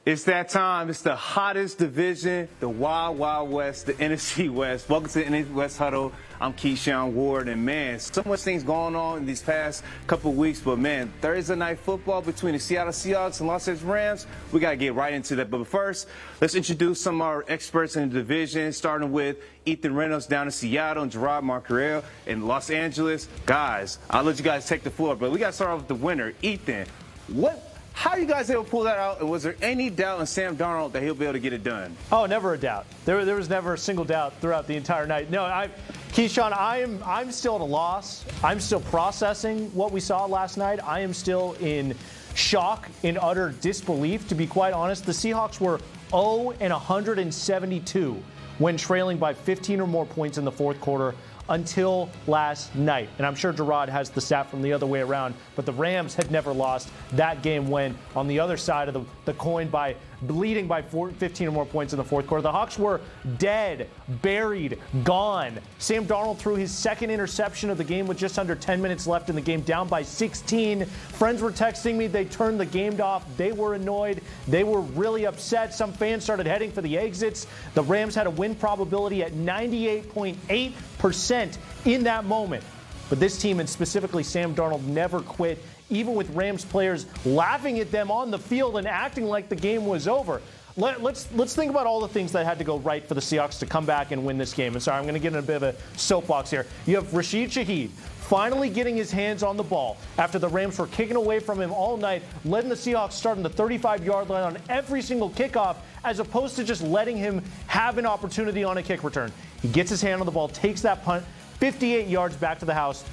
It's that time. It's the hottest division, the Wild Wild West, the NFC West. Welcome to the NFC West Huddle. I'm Keyshawn Ward, and man, so much things going on in these past couple of weeks. But man, Thursday night football between the Seattle Seahawks and Los Angeles Rams. We got to get right into that. But first, let's introduce some of our experts in the division, starting with Ethan Reynolds down in Seattle and Gerard Marcarell in Los Angeles. Guys, I'll let you guys take the floor, but we got to start off with the winner, Ethan. How are you guys able to pull that out? And was there any doubt in Sam Darnold that he'll be able to get it done? Oh, never a doubt. There was never a single doubt throughout the entire night. No, Keyshawn, I'm still at a loss. I'm still processing what we saw last night. I am still in shock, in utter disbelief. To be quite honest, the Seahawks were 0-172 when trailing by 15 or more points in the fourth quarter until last night. And I'm sure Gerard has the stat from the other way around, but the Rams had never lost. That game went on the other side of the coin by bleeding by 15 or more points in the fourth quarter. The Hawks were dead, buried, gone. Sam Darnold threw his second interception of the game with just under 10 minutes left in the game, down by 16. Friends were texting me. They turned the game off. They were annoyed. They were really upset. Some fans started heading for the exits. The Rams had a win probability at 98.8% in that moment. But this team, and specifically Sam Darnold, never quit, even with Rams players laughing at them on the field and acting like the game was over. Let's think about all the things that had to go right for the Seahawks to come back and win this game. And sorry, I'm going to get in a bit of a soapbox here. You have Rashid Shaheed finally getting his hands on the ball after the Rams were kicking away from him all night, letting the Seahawks start on the 35-yard line on every single kickoff, as opposed to just letting him have an opportunity on a kick return. He gets his hand on the ball, takes that punt, 58 yards back to the house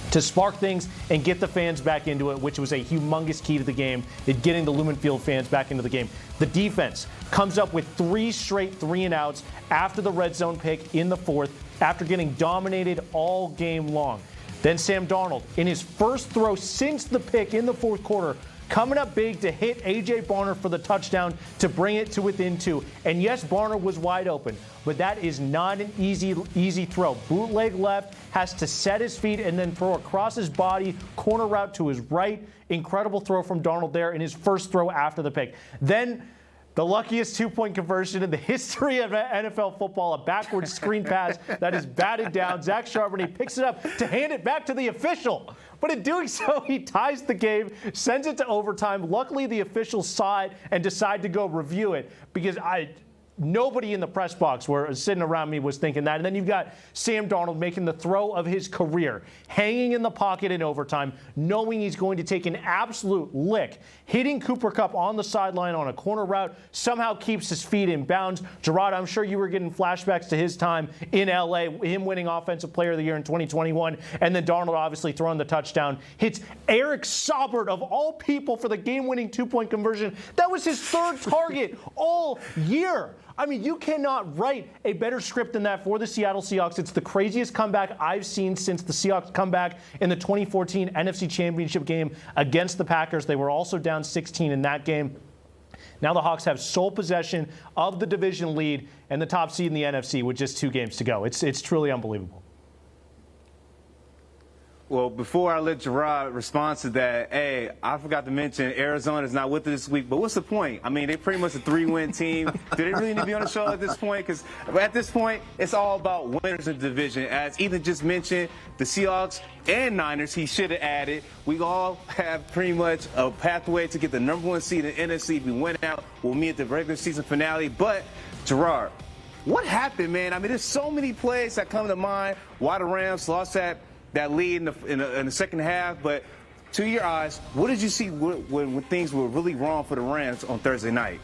to spark things and get the fans back into it, which was a humongous key to the game, in getting the Lumen Field fans back into the game. The defense comes up with 3 straight 3-and-outs after the red zone pick in the fourth, after getting dominated all game long. Then Sam Darnold, in his first throw since the pick in the fourth quarter, coming up big to hit A.J. Barner for the touchdown to bring it to within 2. And yes, Barner was wide open, but that is not an easy throw. Bootleg left, has to set his feet and then throw across his body, corner route to his right. Incredible throw from Darnold there in his first throw after the pick. Then the luckiest 2-point conversion in the history of NFL football, a backwards screen pass that is batted down. Zach Charbonnet picks it up to hand it back to the official. But in doing so, he ties the game, sends it to overtime. Luckily, the officials saw it and decided to go review it, because nobody in the press box sitting around me was thinking that. And then you've got Sam Darnold making the throw of his career, hanging in the pocket in overtime, knowing he's going to take an absolute lick, hitting Cooper Kupp on the sideline on a corner route, somehow keeps his feet in bounds. Gerard, I'm sure you were getting flashbacks to his time in L.A., him winning Offensive Player of the Year in 2021, and then Darnold obviously throwing the touchdown. Hits Eric Saubert, of all people, for the game-winning 2-point conversion. That was his third target all year. I mean, you cannot write a better script than that for the Seattle Seahawks. It's the craziest comeback I've seen since the Seahawks comeback in the 2014 NFC Championship game against the Packers. They were also down 16 in that game. Now the Hawks have sole possession of the division lead and the top seed in the NFC with just 2 games to go. It's truly unbelievable. Well, before I let Gerard respond to that, hey, I forgot to mention Arizona's not with us this week, but what's the point? I mean, they're pretty much a 3-win team. Do they really need to be on the show at this point? Because at this point, it's all about winners in the division. As Ethan just mentioned, the Seahawks and Niners, he should have added. We all have pretty much a pathway to get the number 1 seed in the NFC. If we win out, we'll meet at the regular season finale. But, Gerard, what happened, man? I mean, there's so many plays that come to mind why the Rams lost that lead in the second half. But to your eyes, what did you see when things were really wrong for the Rams on Thursday night?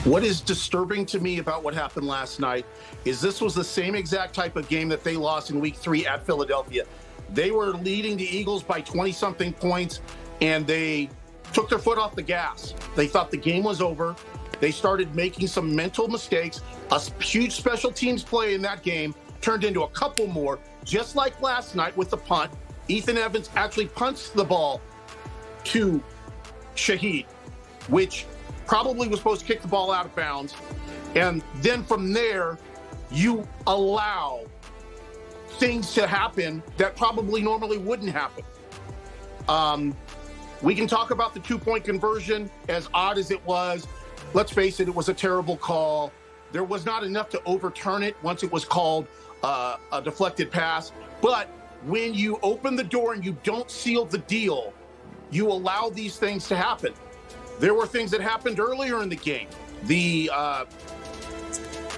What is disturbing to me about what happened last night is this was the same exact type of game that they lost in week 3 at Philadelphia. They were leading the Eagles by 20-something points, and they took their foot off the gas. They thought the game was over. They started making some mental mistakes. A huge special teams play in that game turned into a couple more. Just like last night with the punt, Ethan Evans actually punts the ball to Shaheed, which probably was supposed to kick the ball out of bounds. And then from there, you allow things to happen that probably normally wouldn't happen. We can talk about the 2-point conversion, as odd as it was. Let's face it, it was a terrible call. There was not enough to overturn it once it was called a deflected pass. But when you open the door and you don't seal the deal, you allow these things to happen. There were things that happened earlier in the game. The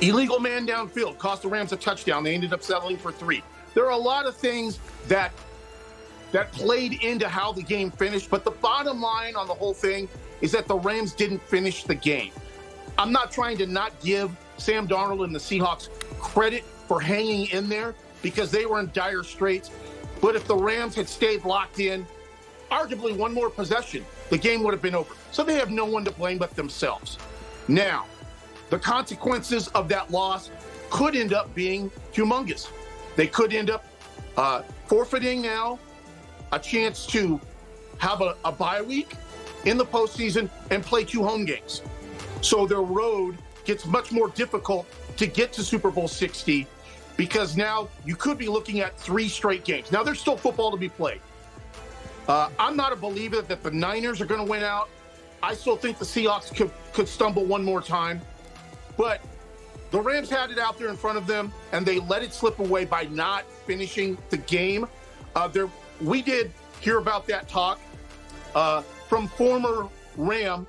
illegal man downfield cost the Rams a touchdown. They ended up settling for 3. There are a lot of things that played into how the game finished. But the bottom line on the whole thing is that the Rams didn't finish the game. I'm not trying to not give Sam Darnold and the Seahawks credit for hanging in there because they were in dire straits. But if the Rams had stayed locked in, arguably one more possession, the game would have been over. So they have no one to blame but themselves. Now, the consequences of that loss could end up being humongous. They could end up forfeiting now a chance to have a bye week in the postseason and play 2 home games. So their road gets much more difficult to get to Super Bowl 60 because now you could be looking at 3 straight games. Now, there's still football to be played. I'm not a believer that the Niners are going to win out. I still think the Seahawks could stumble one more time. But the Rams had it out there in front of them, and they let it slip away by not finishing the game. We did hear about that talk from former Ram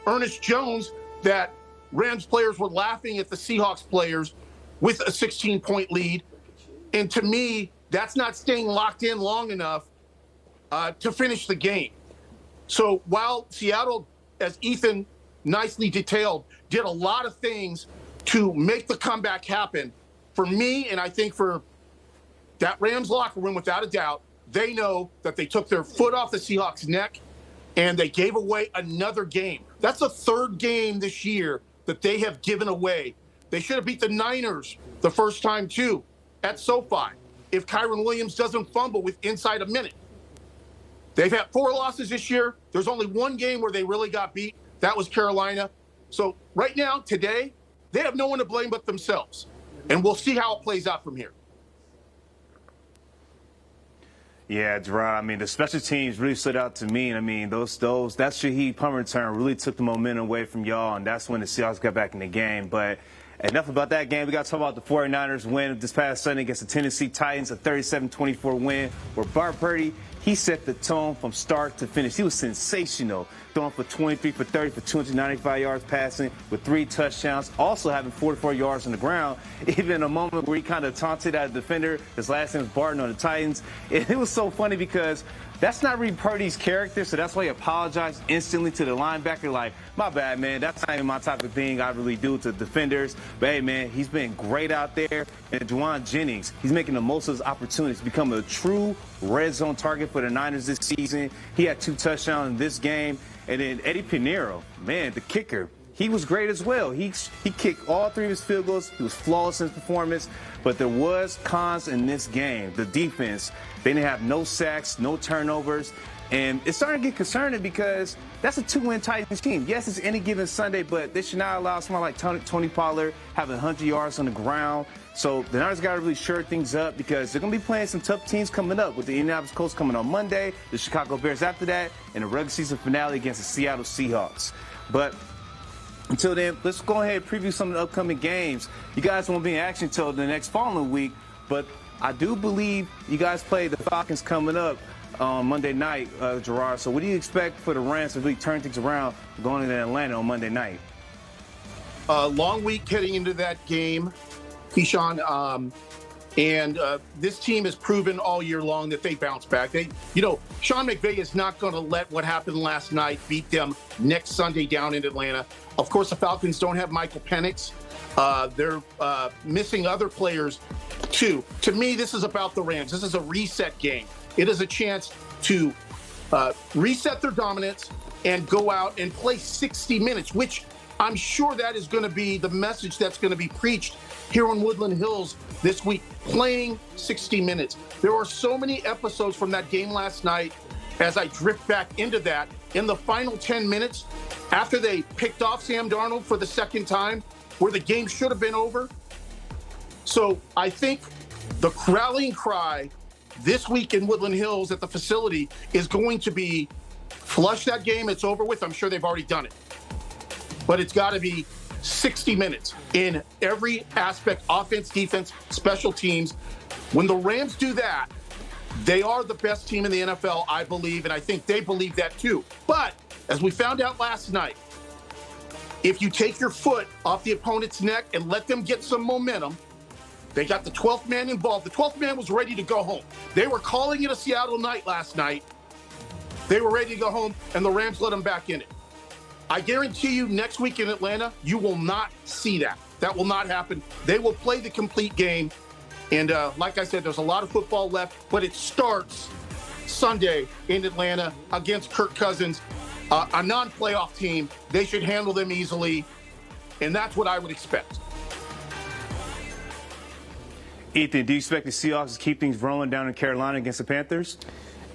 Ernest Jones that Rams players were laughing at the Seahawks players with a 16-point lead. And to me, that's not staying locked in long enough to finish the game. So while Seattle, as Ethan nicely detailed, did a lot of things to make the comeback happen, for me, and I think for that Rams locker room, without a doubt, they know that they took their foot off the Seahawks' neck and they gave away another game. That's the 3rd game this year that they have given away. They should have beat the Niners the first time, too, at SoFi, if Kyron Williams doesn't fumble with inside a minute. They've had 4 losses this year. There's only 1 game where they really got beat. That was Carolina. So right now, today, they have no one to blame but themselves. And we'll see how it plays out from here. Yeah, Gerard. I mean, the special teams really stood out to me. I mean, that Shaheed punt return really took the momentum away from y'all, and that's when the Seahawks got back in the game. But enough about that game. We got to talk about the 49ers win this past Sunday against the Tennessee Titans, a 37-24 win, where Brock Purdy, he set the tone from start to finish. He was sensational, throwing for 23 for 30 for 295 yards passing with 3 touchdowns, also having 44 yards on the ground, even in a moment where he kind of taunted at a defender. His last name was Barton on the Titans. And it was so funny because that's not really Purdy's character, so that's why he apologized instantly to the linebacker, like, my bad, man, that's not even my type of thing I really do to defenders. But, hey, man, he's been great out there. And Juwan Jennings, he's making the most of his opportunities, becoming a true red zone target for the Niners this season. He had 2 touchdowns in this game. And then Eddie Pinheiro, man, the kicker, he was great as well. He kicked all 3 of his field goals. He was flawless in his performance. But there was cons in this game. The defense, they didn't have no sacks, no turnovers. And it's starting to get concerning because that's a 2-win Titans team. Yes, it's any given Sunday, but they should not allow someone like Tony Pollard having 100 yards on the ground. So the Niners got to really shore things up because they're going to be playing some tough teams coming up with the Indianapolis Colts coming on Monday, the Chicago Bears after that, and the regular season finale against the Seattle Seahawks. But until then, let's go ahead and preview some of the upcoming games. You guys won't be in action until the next following week, but I do believe you guys play the Falcons coming up on Monday night, Gerard. So what do you expect for the Rams to really turn things around going into Atlanta on Monday night? Long week heading into that game, Keyshawn. And this team has proven all year long that they bounce back. Sean McVay is not going to let what happened last night beat them next Sunday down in Atlanta. Of course, the Falcons don't have Michael Penix. They're missing other players, too. To me, this is about the Rams. This is a reset game. It is a chance to reset their dominance and go out and play 60 minutes, which I'm sure that is going to be the message that's going to be preached here on Woodland Hills this week, playing 60 minutes. There are so many episodes from that game last night as I drift back into that. In the final 10 minutes, after they picked off Sam Darnold for the second time, where the game should have been over. So I think the rallying cry this week in Woodland Hills at the facility is going to be flush that game. It's over with. I'm sure they've already done it. But it's got to be 60 minutes in every aspect, offense, defense, special teams. When the Rams do that, they are the best team in the NFL, I believe, and I think they believe that too. But as we found out last night, if you take your foot off the opponent's neck and let them get some momentum, they got the 12th man involved. The 12th man was ready to go home. They were calling it a Seattle night last night. They were ready to go home, and the Rams let them back in it. I guarantee you next week in Atlanta, you will not see that. That will not happen. They will play the complete game. And like I said, there's a lot of football left, but it starts Sunday in Atlanta against Kirk Cousins, a non-playoff team. They should handle them easily, and that's what I would expect. Ethan, do you expect the Seahawks to keep things rolling down in Carolina against the Panthers?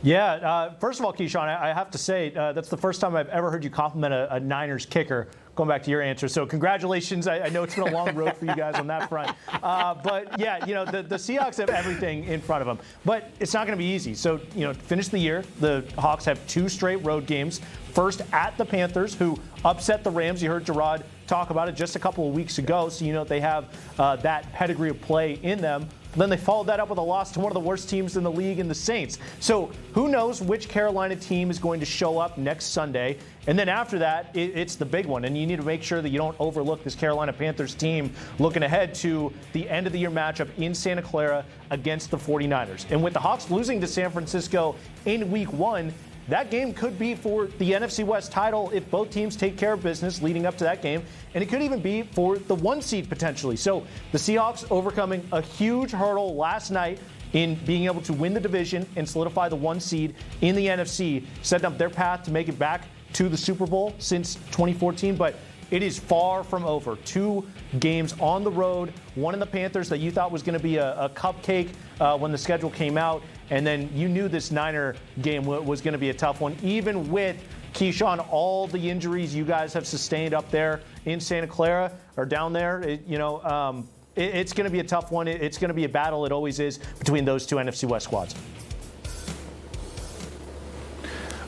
Yeah, first of all, Keyshawn, I have to say that's the first time I've ever heard you compliment a Niners kicker, going back to your answer. So congratulations. I know it's been a long road for you guys on that front. But, yeah, you know, the Seahawks have everything in front of them. But it's not going to be easy. So, you know, to finish the year, the Hawks have 2 straight road games. First at the Panthers, who upset the Rams. You heard Gerard talk about it just a couple of weeks ago. So, you know, they have that pedigree of play in them. Then they followed that up with a loss to one of the worst teams in the league in the Saints. So who knows which Carolina team is going to show up next Sunday. And then after that, it's the big one. And you need to make sure that you don't overlook this Carolina Panthers team looking ahead to the end of the year matchup in Santa Clara against the 49ers. And with the Hawks losing to San Francisco in week 1, that game could be for the NFC West title if both teams take care of business leading up to that game. And it could even be for the 1 seed potentially. So the Seahawks overcoming a huge hurdle last night in being able to win the division and solidify the 1 seed in the NFC, setting up their path to make it back to the Super Bowl since 2014. But it is far from over. 2 games on the road, one in the Panthers that you thought was going to be a cupcake when the schedule came out. And then you knew this Niner game was going to be a tough one, even with, Keyshawn, all the injuries you guys have sustained up there in Santa Clara or down there. It's going to be a tough one. It's going to be a battle. It always is between those 2 NFC West squads.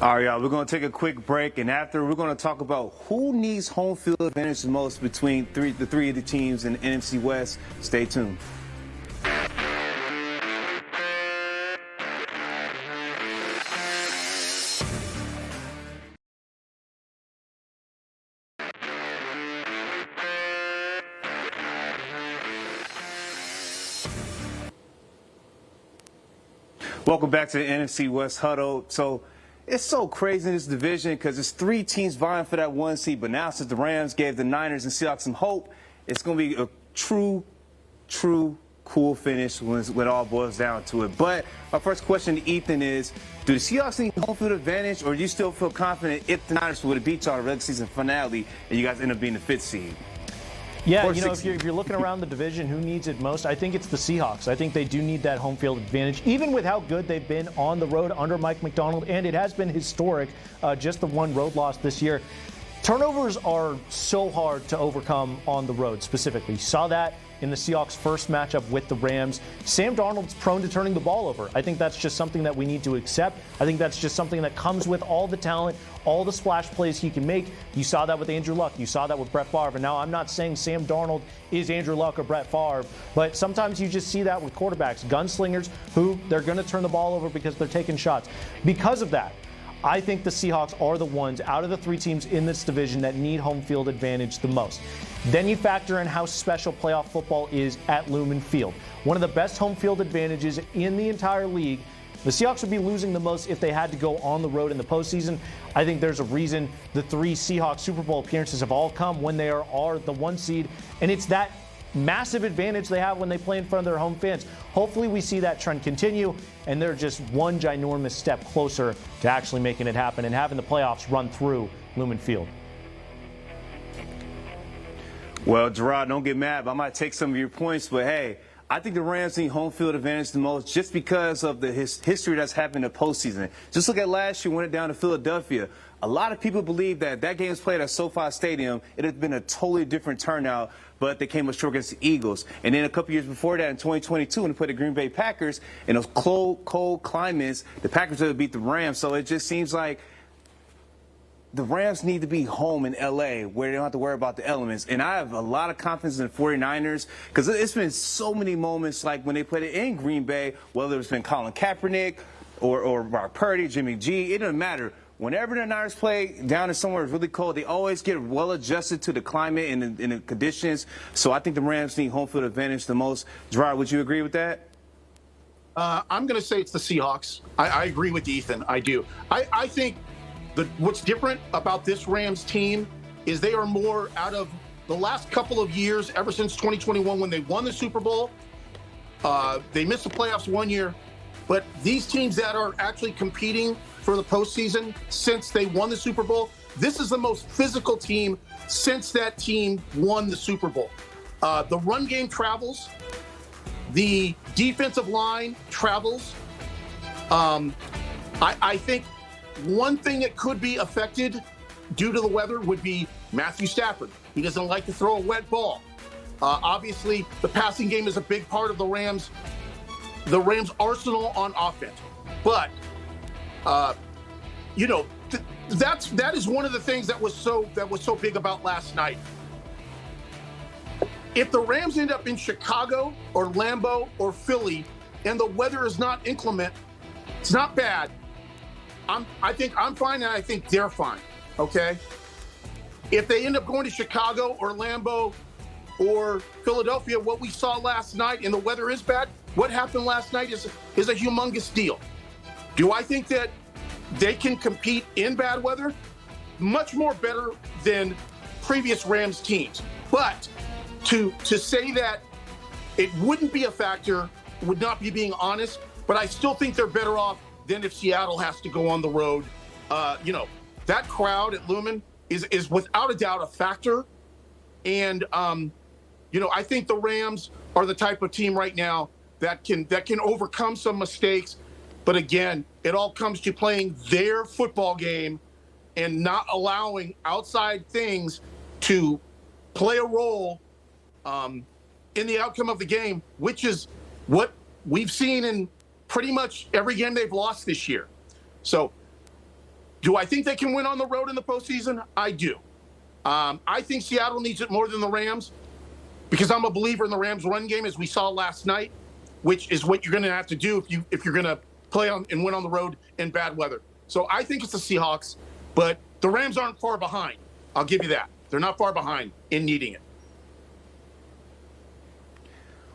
All right, y'all, we're going to take a quick break, and after we're going to talk about who needs home field advantage the most between the three of the teams in the NFC West. Stay tuned. Welcome back to the NFC West Huddle. So it's so crazy in this division because it's 3 teams vying for that 1 seed. But now since the Rams gave the Niners and Seahawks some hope, it's going to be a true, cool finish when it all boils down to it. But my first question to Ethan is, do the Seahawks need home field advantage, or do you still feel confident if the Niners would have beat y'all in the regular season finale and you guys end up being the 5th seed? Yeah, you know, if you're looking around the division, who needs it most? I think it's the Seahawks. I think they do need that home field advantage, even with how good they've been on the road under Mike McDonald, and it has been historic, just the 1 road loss this year. Turnovers are so hard to overcome on the road specifically. Saw that in the Seahawks' first matchup with the Rams. Sam Darnold's prone to turning the ball over. I think that's just something that we need to accept. I think that's just something that comes with all the talent, all the splash plays he can make. You saw that with Andrew Luck. You saw that with Brett Favre. And now I'm not saying Sam Darnold is Andrew Luck or Brett Favre, but sometimes you just see that with quarterbacks, gunslingers, who they're going to turn the ball over because they're taking shots. Because of that, I think the Seahawks are the ones out of the 3 teams in this division that need home field advantage the most. Then you factor in how special playoff football is at Lumen Field. One of the best home field advantages in the entire league. The Seahawks would be losing the most if they had to go on the road in the postseason. I think there's a reason the 3 Seahawks Super Bowl appearances have all come when they are the 1 seed, and it's that massive advantage they have when they play in front of their home fans. Hopefully we see that trend continue, and they're just one ginormous step closer to actually making it happen and having the playoffs run through Lumen Field. Well, Gerard, don't get mad, but I might take some of your points, but hey, I think the Rams need home field advantage the most just because of the history that's happened in the postseason. Just look at last year when it down to Philadelphia. A lot of people believe that game was played at SoFi Stadium. It had been a totally different turnout, but they came up short against the Eagles. And then a couple years before that, in 2022, when they played the Green Bay Packers, in those cold climates, the Packers would beat the Rams. So it just seems like the Rams need to be home in L.A. where they don't have to worry about the elements. And I have a lot of confidence in the 49ers because it's been so many moments like when they played it in Green Bay, whether it's been Colin Kaepernick or Brock Purdy, Jimmy G, it doesn't matter. Whenever the Niners play down in somewhere really cold, they always get well adjusted to the climate and the conditions. So I think the Rams need home field advantage the most. Gerard, would you agree with that? I'm going to say it's the Seahawks. I agree with Ethan. I do. I think what's different about this Rams team is they are more out of the last couple of years, ever since 2021 when they won the Super Bowl. They missed the playoffs one year. But these teams that are actually competing for the postseason since they won the Super Bowl, this is the most physical team since that team won the Super Bowl. The run game travels. The defensive line travels. I think one thing that could be affected due to the weather would be Matthew Stafford. He doesn't like to throw a wet ball. Obviously, the passing game is a big part of the Rams' arsenal on offense. But that is one of the things that was so big about last night. If the Rams end up in Chicago or Lambeau or Philly and the weather is not inclement, it's not bad. I think I'm fine and I think they're fine. Okay. If they end up going to Chicago or Lambeau or Philadelphia, what we saw last night and the weather is bad, what happened last night is a humongous deal. Do I think that they can compete in bad weather? Much more better than previous Rams teams. But to say that it wouldn't be a factor would not be being honest, but I still think they're better off than if Seattle has to go on the road. That crowd at Lumen is without a doubt a factor. And, I think the Rams are the type of team right now that can overcome some mistakes. But again, it all comes to playing their football game and not allowing outside things to play a role in the outcome of the game, which is what we've seen in pretty much every game they've lost this year. So do I think they can win on the road in the postseason? I do. I think Seattle needs it more than the Rams because I'm a believer in the Rams' run game, as we saw last night, which is what you're going to have to do if you're going to play on and win on the road in bad weather. So I think it's the Seahawks, but the Rams aren't far behind. I'll give you that. They're not far behind in needing it.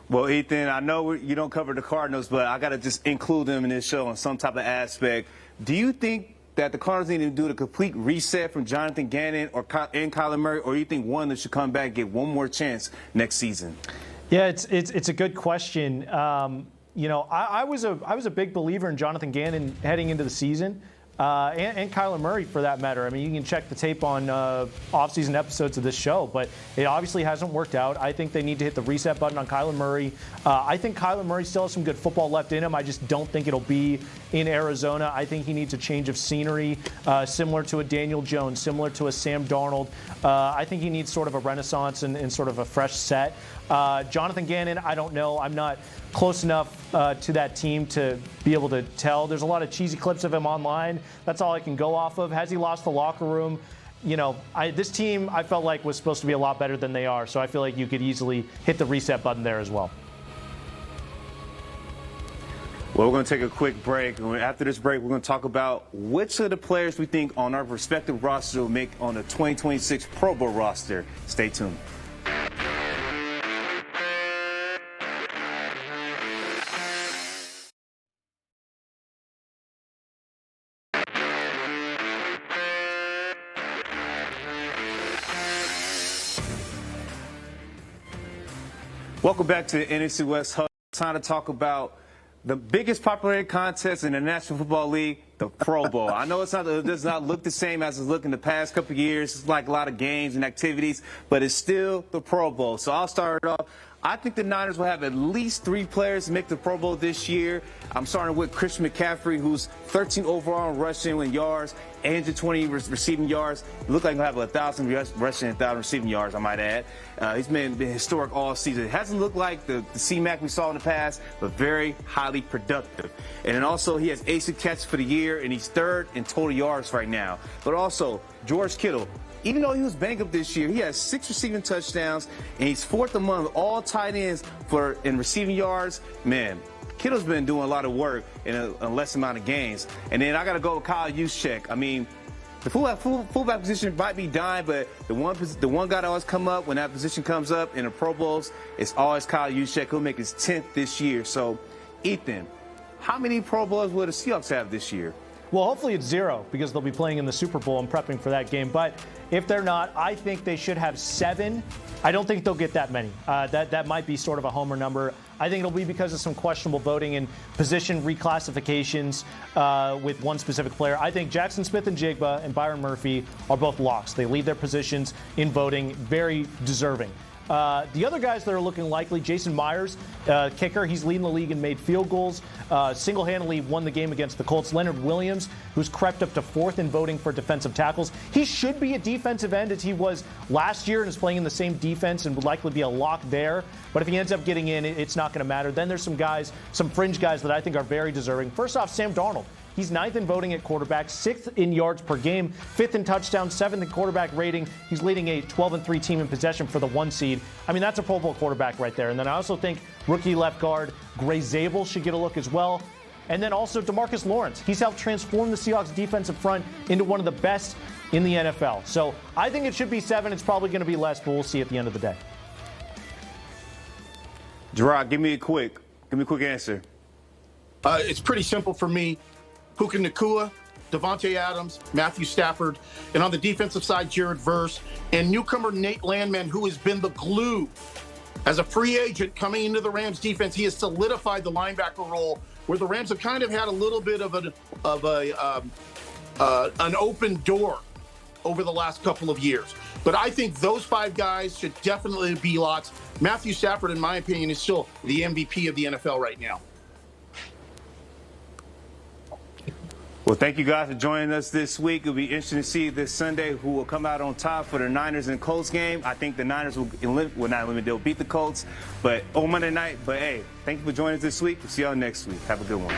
Well, Ethan, I know you don't cover the Cardinals, but I got to just include them in this show in some type of aspect. Do you think that the Cardinals need to do the complete reset from Jonathan Gannon and Kyler Murray, or do you think one of them should come back and get one more chance next season? Yeah, it's a good question. I was a big believer in Jonathan Gannon heading into the season, and Kyler Murray for that matter. I mean, you can check the tape on offseason episodes of this show, but it obviously hasn't worked out. I think they need to hit the reset button on Kyler Murray. I think Kyler Murray still has some good football left in him. I just don't think it'll be in Arizona. I think he needs a change of scenery, similar to a Daniel Jones, similar to a Sam Darnold. I think he needs sort of a renaissance and sort of a fresh set. Jonathan Gannon, I don't know. I'm not close enough to that team to be able to tell. There's a lot of cheesy clips of him online. That's all I can go off of. Has he lost the locker room? This team I felt like was supposed to be a lot better than they are, so I feel like you could easily hit the reset button there as well. Well, we're going to take a quick break. After this break, we're going to talk about which of the players we think on our respective roster will make on the 2026 Pro Bowl roster. Stay tuned. Welcome back to NFC West Huddle. Time to talk about the biggest popularity contest in the National Football League, the Pro Bowl. I know it does not look the same as it's looked in the past couple of years. It's like a lot of games and activities, but it's still the Pro Bowl. So I'll start it off. I think the Niners will have at least 3 players make the Pro Bowl this year. I'm starting with Christian McCaffrey, who's 13 overall in rushing yards, 820 receiving yards. It looked like he'll have 1,000 rushing and 1,000 receiving yards, I might add. He's been historic all season. It hasn't looked like the C-Mac we saw in the past, but very highly productive. And then also he has 8 catches for the year, and he's 3rd in total yards right now. But also, George Kittle, even though he was banged up this year, he has 6 receiving touchdowns, and he's 4th among all tight ends in receiving yards. Man, Kittle's been doing a lot of work in a less amount of games. And then I got to go with Kyle Juszczyk. I mean, the fullback position might be dying, but the one guy that always come up when that position comes up in the Pro Bowls is always Kyle Juszczyk, who'll make his 10th this year. So, Ethan, how many Pro Bowls will the Seahawks have this year? Well, hopefully it's 0 because they'll be playing in the Super Bowl and prepping for that game. But if they're not, I think they should have 7. I don't think they'll get that many. That might be sort of a homer number. I think it'll be because of some questionable voting and position reclassifications with one specific player. I think Jackson Smith-Njigba and Byron Murphy are both locks. They lead their positions in voting, very deserving. The other guys that are looking likely, Jason Myers, kicker. He's leading the league in made field goals. Single-handedly won the game against the Colts. Leonard Williams, who's crept up to 4th in voting for defensive tackles. He should be a defensive end as he was last year and is playing in the same defense and would likely be a lock there. But if he ends up getting in, it's not going to matter. Then there's some guys, some fringe guys that I think are very deserving. First off, Sam Darnold. He's 9th in voting at quarterback, 6th in yards per game, 5th in touchdowns, 7th in quarterback rating. He's leading a 12-3 team in possession for the 1 seed. I mean, that's a Pro Bowl quarterback right there. And then I also think rookie left guard Gray Zabel should get a look as well. And then also DeMarcus Lawrence. He's helped transform the Seahawks defensive front into one of the best in the NFL. So I think it should be 7. It's probably going to be less, but we'll see at the end of the day. Gerard, give me a quick answer. It's pretty simple for me. Puka Nacua, Devontae Adams, Matthew Stafford, and on the defensive side, Jared Verse, and newcomer Nate Landman, who has been the glue. As a free agent coming into the Rams defense, he has solidified the linebacker role, where the Rams have kind of had a little bit of an open door over the last couple of years. But I think those 5 guys should definitely be locks. Matthew Stafford, in my opinion, is still the MVP of the NFL right now. Well, thank you guys for joining us this week. It'll be interesting to see this Sunday who will come out on top for the Niners and Colts game. I think the Niners they'll beat the Colts, but on Monday night. But hey, thank you for joining us this week. We'll see y'all next week. Have a good one.